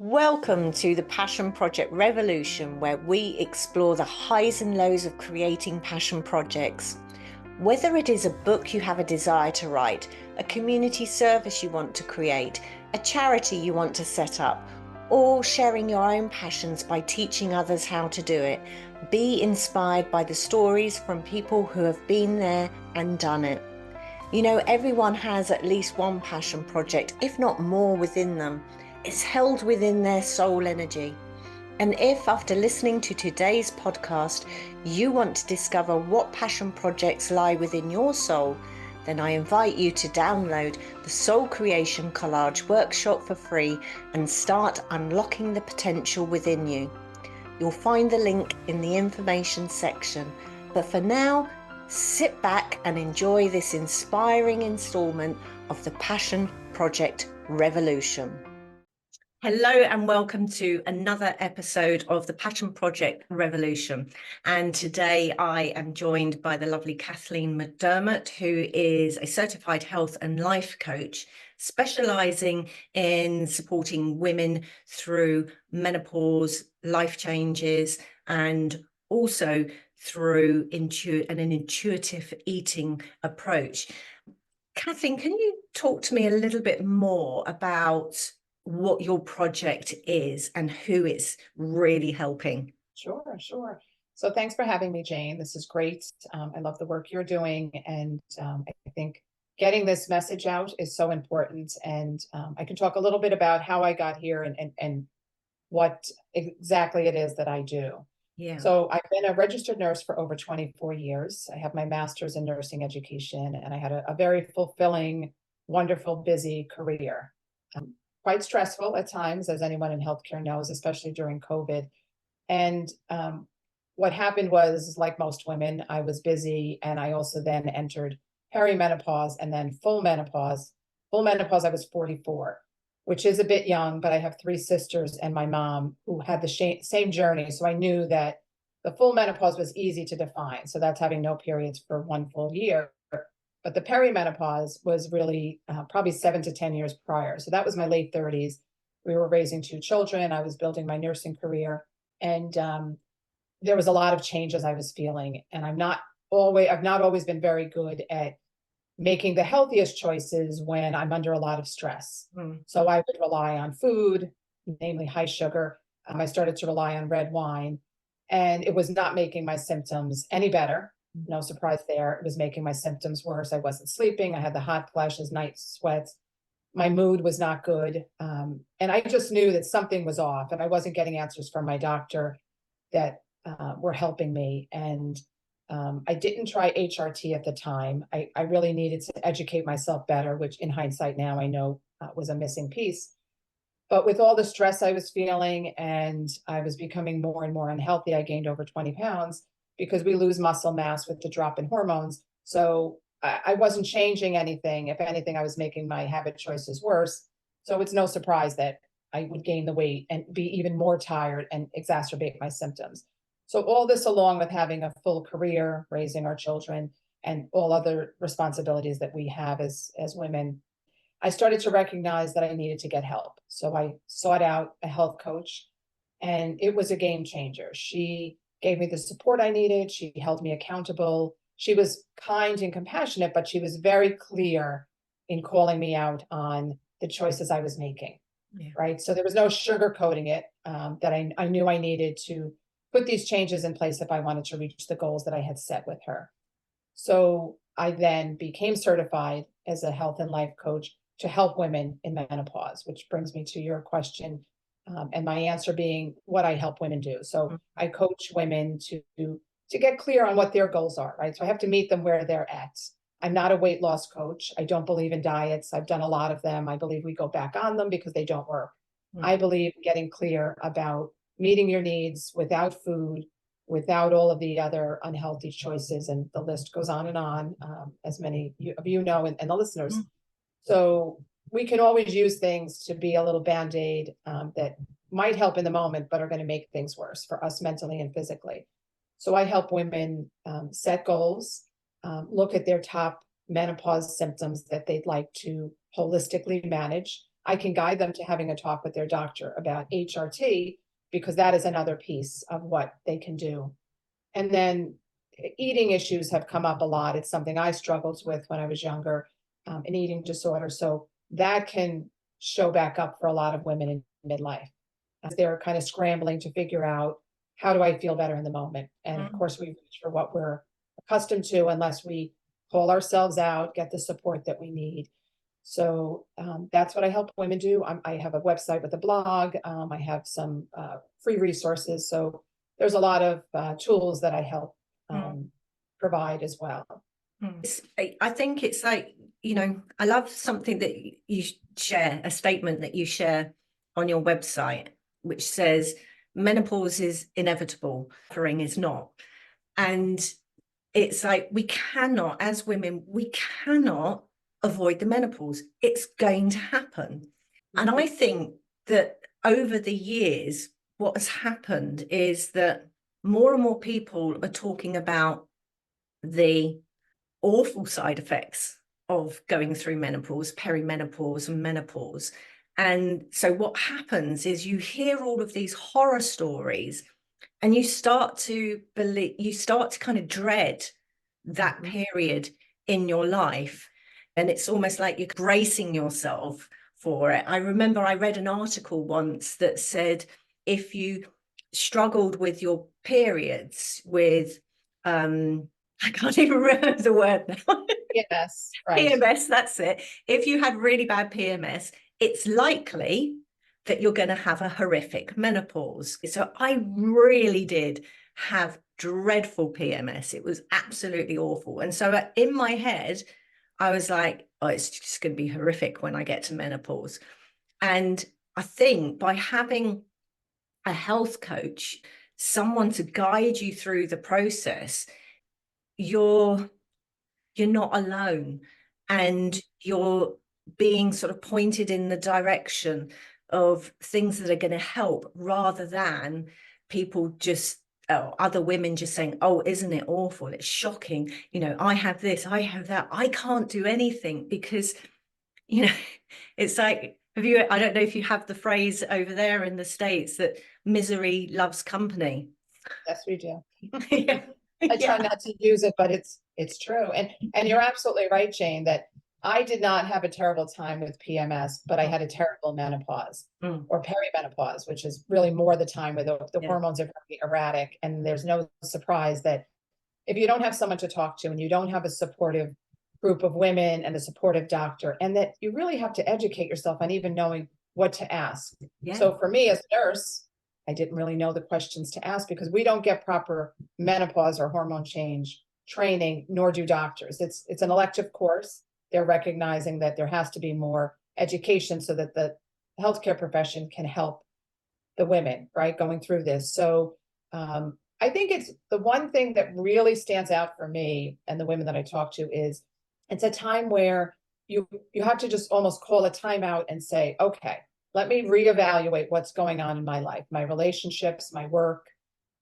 Welcome to the Passion Project Revolution, where we explore the highs and lows of creating passion projects. Whether it is a book you have a desire to write, a community service you want to create, a charity you want to set up, or sharing your own passions by teaching others how to do it, be inspired by the stories from people who have been there and done it. You know, everyone has at least one passion project, if not more, within them. It's held within their soul energy. And if, after listening to today's podcast, you want to discover what passion projects lie within your soul, then I invite you to download the Soul Creation Collage Workshop for free and start unlocking the potential within you. You'll find the link in the information section. But for now, sit back and enjoy this inspiring installment of the Passion Project Revolution. Hello and welcome to another episode of the Passion Project Revolution. And today I am joined by the lovely Kathleen McDermott, who is a certified health and life coach, specialising in supporting women through menopause, life changes, and also through an intuitive eating approach. Kathleen, can you talk to me a little bit more about what your project is and who it's really helping? Sure. So thanks for having me, Jane. This is great. I love the work you're doing. And I think getting this message out is so important. And I can talk a little bit about how I got here and what exactly it is that I do. Yeah. So I've been a registered nurse for over 24 years. I have my master's in nursing education, and I had a very fulfilling, wonderful, busy career. Quite stressful at times, as anyone in healthcare knows, especially during COVID. And what happened was, like most women, I was busy, and I also then entered perimenopause and then full menopause. Full menopause, I was 44, which is a bit young, but I have three sisters and my mom who had the same journey. So I knew that the full menopause was easy to define. So that's having no periods for one full year. But the perimenopause was really probably 7 to 10 years prior. So that was my late 30s. We were raising two children. I was building my nursing career. And there was a lot of changes I was feeling. And I've not always been very good at making the healthiest choices when I'm under a lot of stress. So I would rely on food, namely high sugar. I started to rely on red wine, and it was not making my symptoms any better. No surprise there. It was making my symptoms worse. I wasn't sleeping. I had the hot flashes, night sweats. My mood was not good. And I just knew that something was off, and I wasn't getting answers from my doctor that were helping me. And I didn't try HRT at the time. I really needed to educate myself better, which in hindsight now I know was a missing piece. But with all the stress I was feeling, and I was becoming more and more unhealthy, I gained over 20 pounds because we lose muscle mass with the drop in hormones. So I wasn't changing anything. If anything, I was making my habit choices worse. So it's no surprise that I would gain the weight and be even more tired and exacerbate my symptoms. So all this, along with having a full career, raising our children, and all other responsibilities that we have as women, I started to recognize that I needed to get help. So I sought out a health coach, and it was a game changer. She gave me the support I needed. She held me accountable. She was kind and compassionate, but she was very clear in calling me out on the choices I was making. Yeah. Right. So there was no sugarcoating it, that I knew I needed to put these changes in place if I wanted to reach the goals that I had set with her. So I then became certified as a health and life coach to help women in menopause, which brings me to your question, and my answer being what I help women do. So I coach women to get clear on what their goals are, right? So I have to meet them where they're at. I'm not a weight loss coach. I don't believe in diets. I've done a lot of them. I believe we go back on them because they don't work. I believe getting clear about meeting your needs without food, without all of the other unhealthy choices, and the list goes on, as many of you know, and the listeners. So we can always use things to be a little Band-Aid that might help in the moment, but are going to make things worse for us mentally and physically. So I help women set goals, look at their top menopause symptoms that they'd like to holistically manage. I can guide them to having a talk with their doctor about HRT, because that is another piece of what they can do. And then eating issues have come up a lot. It's something I struggled with when I was younger, an eating disorder. So that can show back up for a lot of women in midlife. They're kind of scrambling to figure out, how do I feel better in the moment? And of course, we reach for what we're accustomed to unless we pull ourselves out, get the support that we need. So that's what I help women do. I have a website with a blog. I have some free resources. So there's a lot of tools that I help provide as well. I think it's like, I love something that you share, a statement that you share on your website, which says menopause is inevitable, suffering is not. And it's like, we cannot, as women, we cannot avoid the menopause. It's going to happen. And I think that over the years, what has happened is that more and more people are talking about the awful side effects of going through menopause, perimenopause, and menopause. And so what happens is you hear all of these horror stories and you start to kind of dread that period in your life. And it's almost like you're bracing yourself for it. I remember I read an article once that said, if you struggled with your periods with, I can't even remember the word now. PMS, right. PMS, that's it. If you had really bad PMS, it's likely that you're going to have a horrific menopause. So I really did have dreadful PMS. It was absolutely awful. And so in my head, I was like, oh, it's just going to be horrific when I get to menopause. And I think by having a health coach, someone to guide you through the process, you're not alone, and you're being sort of pointed in the direction of things that are going to help, rather than people just other women just saying, oh, isn't it awful, it's shocking, I have this, I have that, I can't do anything. Because it's like, I don't know if you have the phrase over there in the States that misery loves company. Yes, we do. Yeah. I try not to use it, but it's true. And you're absolutely right, Jane, that I did not have a terrible time with PMS, but I had a terrible menopause or perimenopause, which is really more the time where the hormones are very erratic. And there's no surprise that if you don't have someone to talk to and you don't have a supportive group of women and a supportive doctor, and that you really have to educate yourself on even knowing what to ask. Yeah. So for me as a nurse, I didn't really know the questions to ask, because we don't get proper menopause or hormone change training, nor do doctors. It's an elective course. They're recognizing that there has to be more education so that the healthcare profession can help the women, right, going through this. So I think it's the one thing that really stands out for me and the women that I talk to is it's a time where you have to just almost call a timeout and say, okay, let me reevaluate what's going on in my life, my relationships, my work.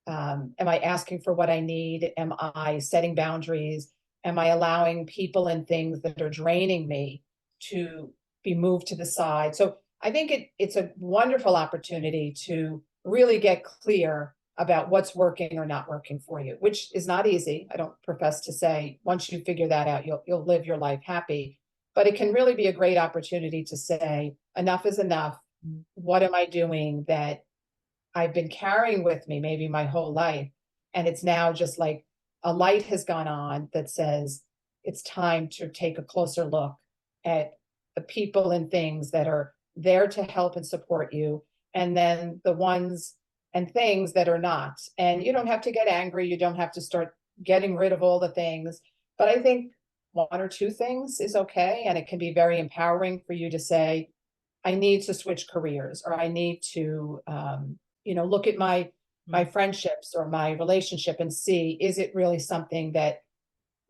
Am I asking for what I need? Am I setting boundaries? Am I allowing people and things that are draining me to be moved to the side? So I think it's a wonderful opportunity to really get clear about what's working or not working for you, which is not easy. I don't profess to say once you figure that out, you'll live your life happy, but it can really be a great opportunity to say, enough is enough. What am I doing that I've been carrying with me maybe my whole life? And it's now just like a light has gone on that says it's time to take a closer look at the people and things that are there to help and support you, and then the ones and things that are not. And you don't have to get angry. You don't have to start getting rid of all the things. But I think one or two things is okay. And it can be very empowering for you to say, I need to switch careers, or I need to, look at my friendships or my relationship and see, is it really something that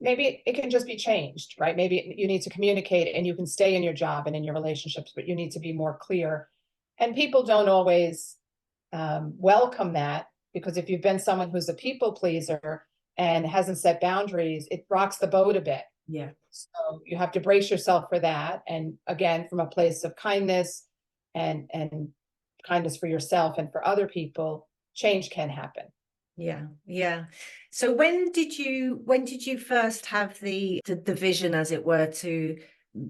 maybe it can just be changed, right? Maybe you need to communicate and you can stay in your job and in your relationships, but you need to be more clear. And people don't always welcome that, because if you've been someone who's a people pleaser and hasn't set boundaries, it rocks the boat a bit. Yeah. So you have to brace yourself for that. And again, from a place of kindness and kindness for yourself and for other people, change can happen. Yeah, yeah. So when did you first have the vision, as it were, to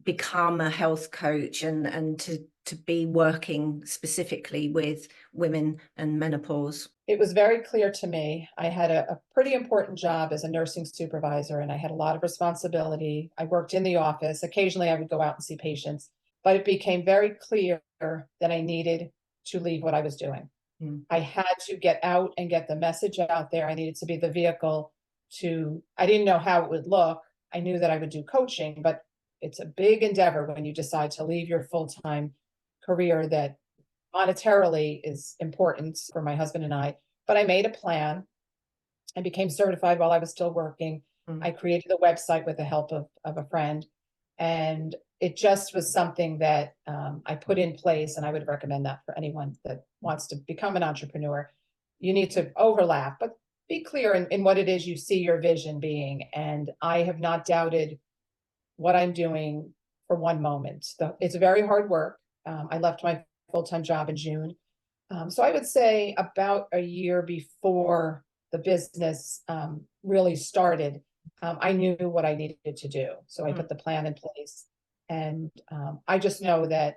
become a health coach and to be working specifically with women and menopause? It was very clear to me. I had a pretty important job as a nursing supervisor, and I had a lot of responsibility. I worked in the office. Occasionally, I would go out and see patients, but it became very clear that I needed to leave what I was doing. Mm. I had to get out and get the message out there. I needed to be the vehicle I didn't know how it would look. I knew that I would do coaching, but it's a big endeavor when you decide to leave your full-time career that monetarily is important for my husband and I. But I made a plan. I became certified while I was still working. Mm. I created a website with the help of a friend. And it just was something that I put in place. And I would recommend that for anyone that wants to become an entrepreneur. You need to overlap, but be clear in what it is you see your vision being. And I have not doubted what I'm doing for one moment. It's very hard work. I left my full-time job in June. So I would say about a year before the business really started, I knew what I needed to do. So I Mm. put the plan in place. And I just know that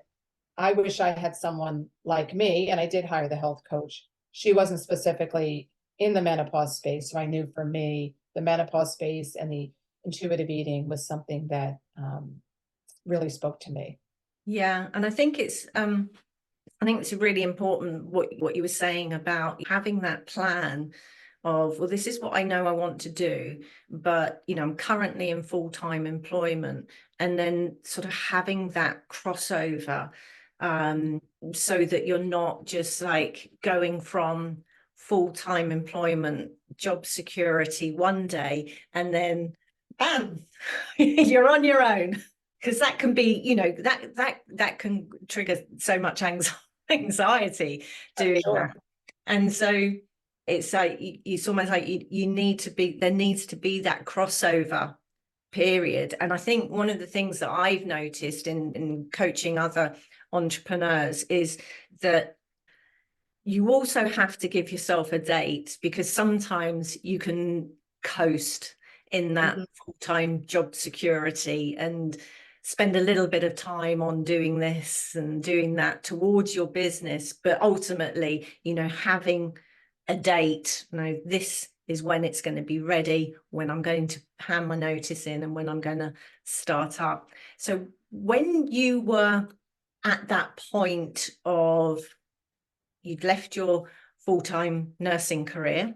I wish I had someone like me, and I did hire the health coach. She wasn't specifically in the menopause space. So I knew for me, the menopause space and the intuitive eating was something that really spoke to me. Yeah, and I think it's really important what you were saying about having that plan of, well, this is what I know I want to do, but I'm currently in full-time employment, and then sort of having that crossover, um, so that you're not just like going from full-time employment, job security one day, and then bam, you're on your own. Because that can be, that can trigger so much anxiety doing Sure. that. And so it's like it's almost like you need to be, there needs to be that crossover period. And I think one of the things that I've noticed in coaching other entrepreneurs is that you also have to give yourself a date, because sometimes you can coast in that Mhm. full-time job security and spend a little bit of time on doing this and doing that towards your business, but ultimately having a date, this is when it's going to be ready, when I'm going to hand my notice in, and when I'm going to start up. So when you were at that point of, you'd left your full-time nursing career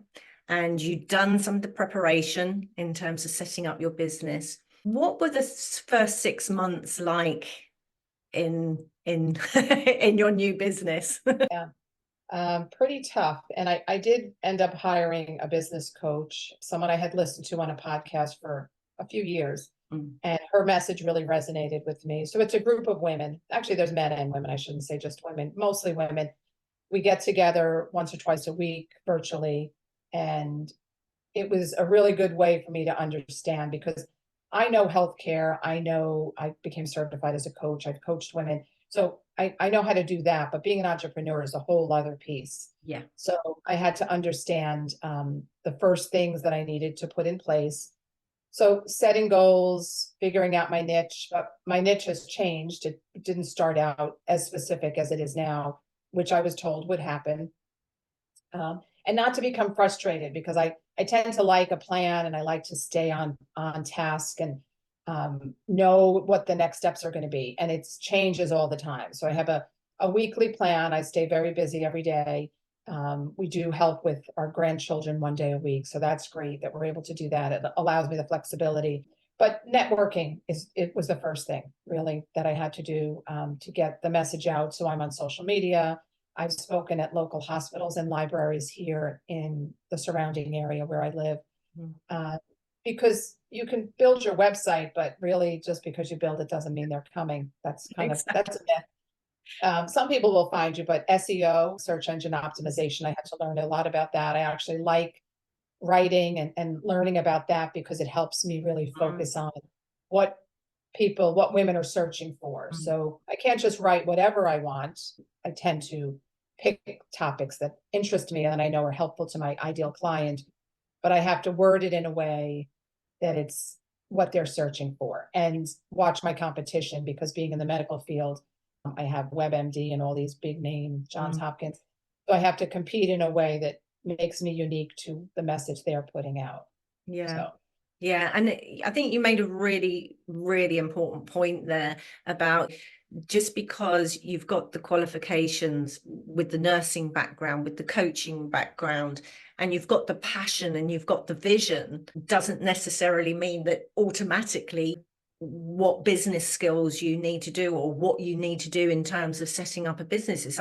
and you'd done some of the preparation in terms of setting up your business, what were the first 6 months like in in your new business? Yeah. Pretty tough. And I did end up hiring a business coach, someone I had listened to on a podcast for a few years. Mm. And her message really resonated with me. So it's a group of women. Actually, there's men and women. I shouldn't say just women, mostly women. We get together once or twice a week virtually. And it was a really good way for me to understand, because I know healthcare. I know I became certified as a coach. I've coached women. So I know how to do that. But being an entrepreneur is a whole other piece. Yeah. So I had to understand the first things that I needed to put in place. So setting goals, figuring out my niche, but my niche has changed. It didn't start out as specific as it is now, which I was told would happen. And not to become frustrated, because I tend to like a plan and I like to stay on task and know what the next steps are going to be. And it changes all the time. So I have a weekly plan. I stay very busy every day. We do help with our grandchildren one day a week. So that's great that we're able to do that. It allows me the flexibility. But networking it was the first thing really that I had to do to get the message out. So I'm on social media. I've spoken at local hospitals and libraries here in the surrounding area where I live. Mm. Because you can build your website, but really just because you build it doesn't mean they're coming. That's a myth. Some people will find you, but SEO, search engine optimization, I had to learn a lot about that. I actually like writing and learning about that because it helps me really Mm. focus on what what women are searching for. So I can't just write whatever I want. I tend to pick topics that interest me and I know are helpful to my ideal client, but I have to word it in a way that it's what they're searching for and watch my competition, because being in the medical field, I have WebMD and all these big name Johns Hopkins. So I have to compete in a way that makes me unique to the message they're putting out. Yeah. So Yeah. And I think you made a really, really important point there about just because you've got the qualifications with the nursing background, with the coaching background, and you've got the passion and you've got the vision, doesn't necessarily mean that automatically what business skills you need to do or what you need to do in terms of setting up a business is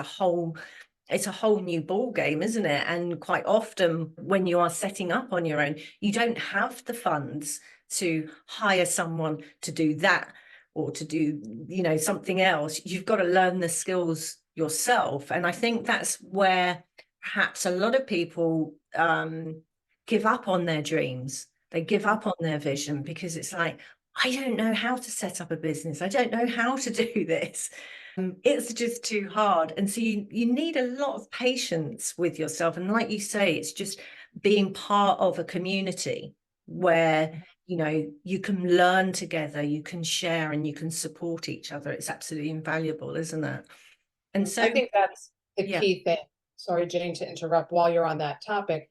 it's a whole new ball game, isn't it? And quite often when you are setting up on your own, you don't have the funds to hire someone to do that or to do, something else. You've got to learn the skills yourself. And I think that's where perhaps a lot of people give up on their dreams. They give up on their vision because it's like, I don't know how to set up a business. I don't know how to do this. It's just too hard. And so you need a lot of patience with yourself. And like you say, it's just being part of a community where, you can learn together, you can share and you can support each other. It's absolutely invaluable, isn't it? And so, I think that's the yeah. key thing. Sorry, Jane, to interrupt while you're on that topic.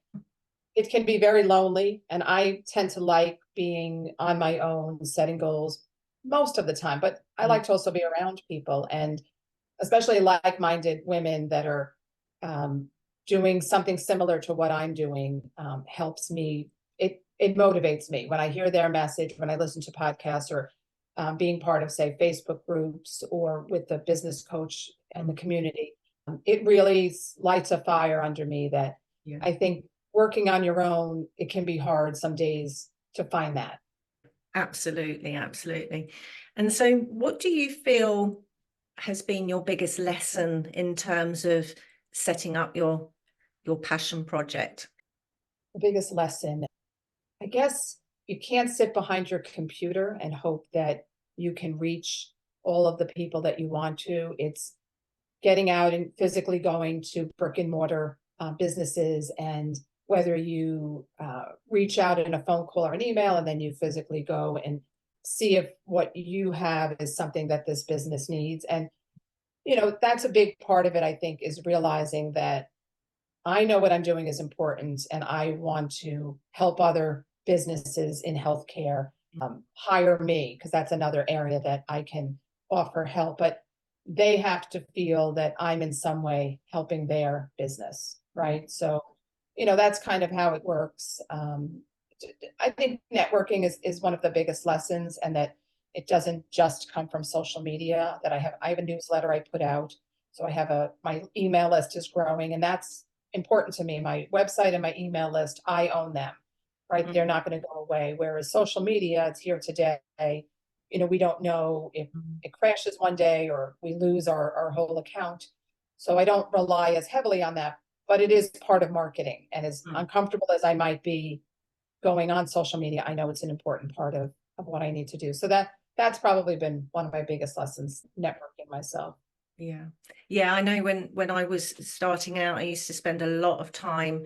It can be very lonely, and I tend to like being on my own, setting goals most of the time, but I like to also be around people, and especially like-minded women that are doing something similar to what I'm doing. Helps me. It motivates me when I hear their message, when I listen to podcasts, or being part of, say, Facebook groups or with the business coach and the community. It really lights a fire under me that Yeah. I think working on your own, it can be hard some days to find that. Absolutely, absolutely. And so what do you feel has been your biggest lesson in terms of setting up your passion project? The biggest lesson, I guess, you can't sit behind your computer and hope that you can reach all of the people that you want to. It's getting out and physically going to brick and mortar businesses, and whether you reach out in a phone call or an email, and then you physically go and see if what you have is something that this business needs. And, that's a big part of it, I think, is realizing that I know what I'm doing is important and I want to help other businesses in healthcare hire me, because that's another area that I can offer help. But they have to feel that I'm in some way helping their business, right? So, that's kind of how it works. I think networking is one of the biggest lessons, and that it doesn't just come from social media. That I have a newsletter I put out. So I have my email list is growing, and that's important to me. My website and my email list, I own them, right? They're not going to go away. Whereas social media, it's here today. We don't know if it crashes one day or we lose our whole account. So I don't rely as heavily on that, but it is part of marketing. And as uncomfortable as I might be going on social media, I know it's an important part of what I need to do. So that's probably been one of my biggest lessons, networking myself. Yeah. Yeah, I know when I was starting out, I used to spend a lot of time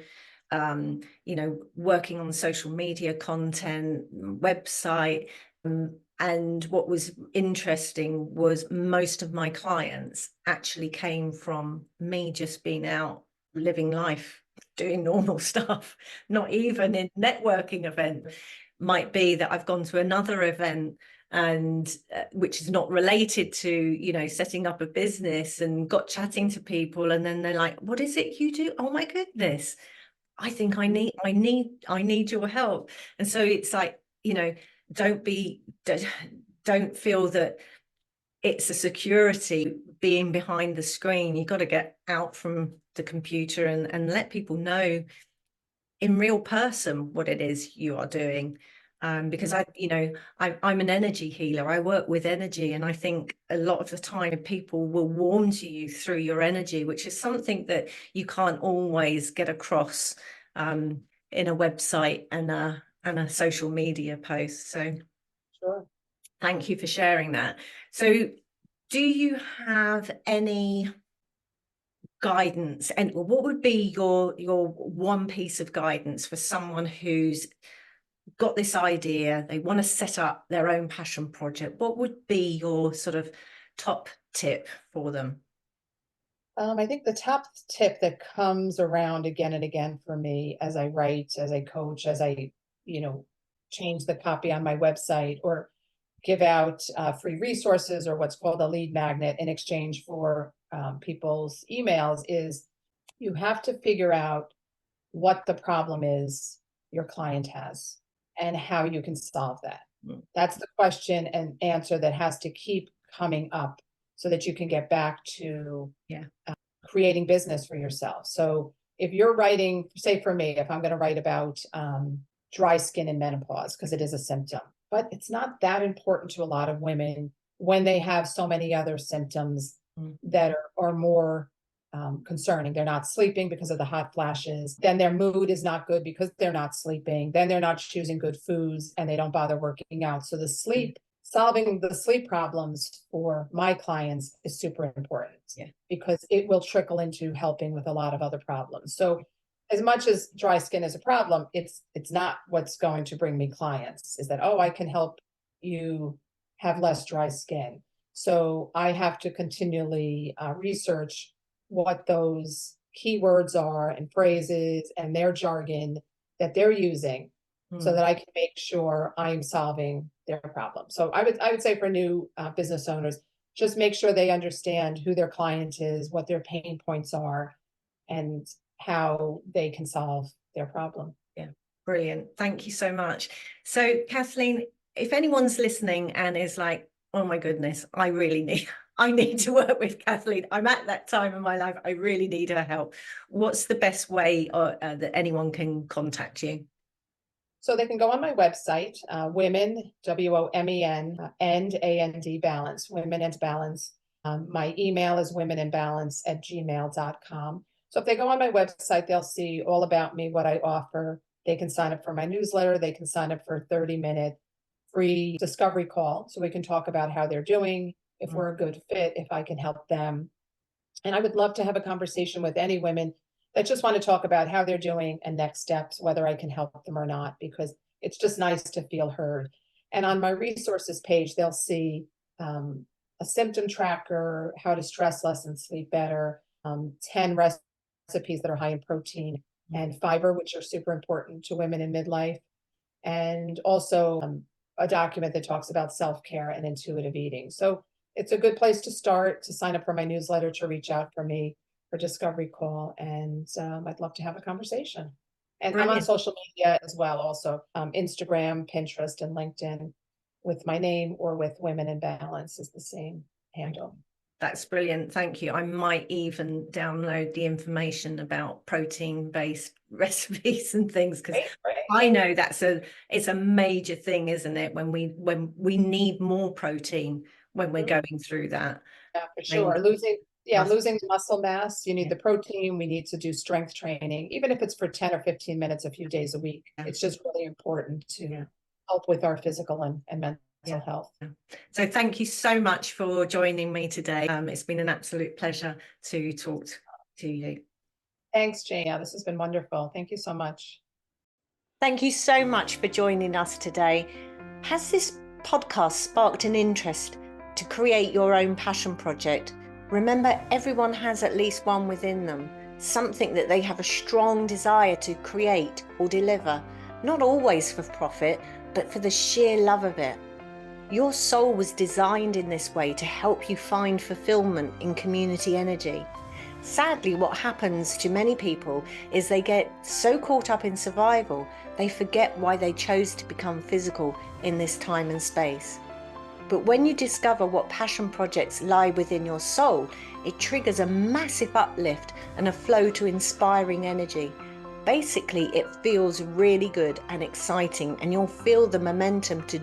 working on social media content, website. And what was interesting was most of my clients actually came from me just being out living life, doing normal stuff, not even in networking event. Might be that I've gone to another event and which is not related to setting up a business, and got chatting to people, and then they're like, what is it you do? Oh my goodness, I think I need your help. And so it's like, don't be don't feel that it's a security being behind the screen. You've got to get out from the computer and let people know in real person what it is you are doing. Because I'm an energy healer. I work with energy, and I think a lot of the time people will warm to you through your energy, which is something that you can't always get across in a website and a social media post. So Sure. Thank you for sharing that. So do you have any guidance, and what would be your one piece of guidance for someone who's got this idea, they want to set up their own passion project? What would be your sort of top tip for them? I think the top tip that comes around again and again for me as I write, as I coach, as I, you know, change the copy on my website or give out free resources or what's called a lead magnet in exchange for people's emails is you have to figure out what the problem is your client has and how you can solve that. That's the question and answer that has to keep coming up so that you can get back to creating business for yourself. So if you're writing, say for me, if I'm going to write about dry skin and menopause, because it is a symptom, but it's not that important to a lot of women when they have so many other symptoms that are more concerning. They're not sleeping because of the hot flashes. Then their mood is not good because they're not sleeping. Then they're not choosing good foods and they don't bother working out. So the sleep, solving the sleep problems for my clients is super important because it will trickle into helping with a lot of other problems. So as much as dry skin is a problem, it's not what's going to bring me clients is that, oh, I can help you have less dry skin. So I have to continually research what those keywords are and phrases and their jargon that they're using so that I can make sure I'm solving their problem. So I would say for new business owners, just make sure they understand who their client is, what their pain points are, and how they can solve their problem. Yeah, brilliant. Thank you so much. So Kathleen, if anyone's listening and is like, oh my goodness, I need to work with Kathleen. I'm at that time in my life. I really need her help. What's the best way that anyone can contact you? So they can go on my website, Women, WOMEN, and AND Balance, Women and Balance. My email is womenandbalance@gmail.com. So if they go on my website, they'll see all about me, what I offer. They can sign up for my newsletter. They can sign up for a 30-minute free discovery call so we can talk about how they're doing, if we're a good fit, if I can help them. And I would love to have a conversation with any women that just want to talk about how they're doing and next steps, whether I can help them or not, because it's just nice to feel heard. And on my resources page, they'll see a symptom tracker, how to stress less and sleep better, 10 recipes that are high in protein and fiber, which are super important to women in midlife, and also a document that talks about self-care and intuitive eating. So it's a good place to start, to sign up for my newsletter, to reach out for me for discovery call. And I'd love to have a conversation. And Brilliant. I'm on social media as well, also Instagram, Pinterest, and LinkedIn with my name, or with Women in Balance is the same handle. That's brilliant. Thank you. I might even download the information about protein-based recipes and things, because I know it's a major thing, isn't it? When we need more protein when we're going through that. Yeah, for sure. Losing muscle mass, you need the protein. We need to do strength training, even if it's for 10 or 15 minutes a few days a week. It's just really important to help with our physical and mental health. So thank you so much for joining me today. It's been an absolute pleasure to talk to you. Thanks, Jane. Yeah, this has been wonderful. Thank you so much. Thank you so much for joining us today. Has this podcast sparked an interest to create your own passion project? Remember, everyone has at least one within them, something that they have a strong desire to create or deliver, not always for profit, but for the sheer love of it. Your soul was designed in this way to help you find fulfillment in community energy. Sadly, what happens to many people is they get so caught up in survival, they forget why they chose to become physical in this time and space. But when you discover what passion projects lie within your soul, it triggers a massive uplift and a flow to inspiring energy. Basically, it feels really good and exciting, and you'll feel the momentum to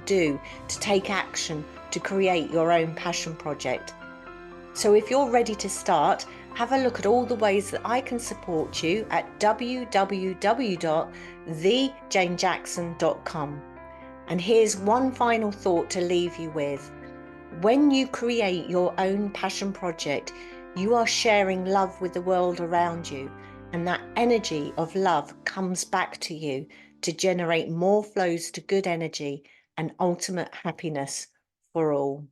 take action, to create your own passion project. So if you're ready to start, have a look at all the ways that I can support you at www.thejanejackson.com. And here's one final thought to leave you with. When you create your own passion project, you are sharing love with the world around you, and that energy of love comes back to you to generate more flows to good energy and ultimate happiness for all.